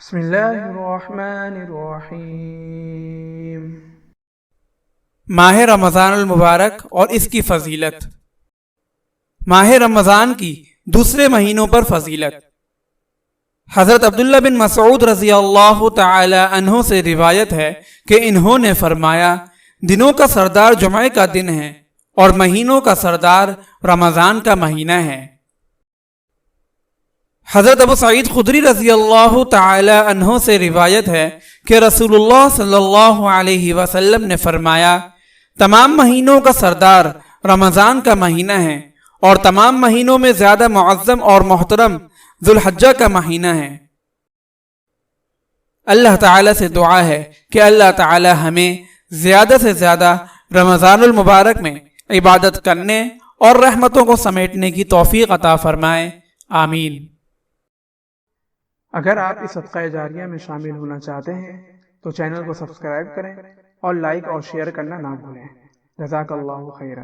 بسم اللہ الرحمن الرحیم۔ ماہ رمضان المبارک اور اس کی فضیلت۔ ماہ رمضان کی دوسرے مہینوں پر فضیلت۔ حضرت عبداللہ بن مسعود رضی اللہ تعالی عنہ سے روایت ہے کہ انہوں نے فرمایا، دنوں کا سردار جمعہ کا دن ہے اور مہینوں کا سردار رمضان کا مہینہ ہے۔ حضرت ابو سعید خدری رضی اللہ تعالی عنہ سے روایت ہے کہ رسول اللہ صلی اللہ علیہ وسلم نے فرمایا، تمام مہینوں کا سردار رمضان کا مہینہ ہے اور تمام مہینوں میں زیادہ معظم اور محترم ذوالحجہ کا مہینہ ہے۔ اللہ تعالی سے دعا ہے کہ اللہ تعالی ہمیں زیادہ سے زیادہ رمضان المبارک میں عبادت کرنے اور رحمتوں کو سمیٹنے کی توفیق عطا فرمائے، آمین۔ اگر آپ اس صدقہ جاریہ میں شامل ہونا چاہتے ہیں تو چینل کو سبسکرائب کریں اور لائک اور شیئر کرنا نہ بھولیں۔ جزاک اللہ خیرا۔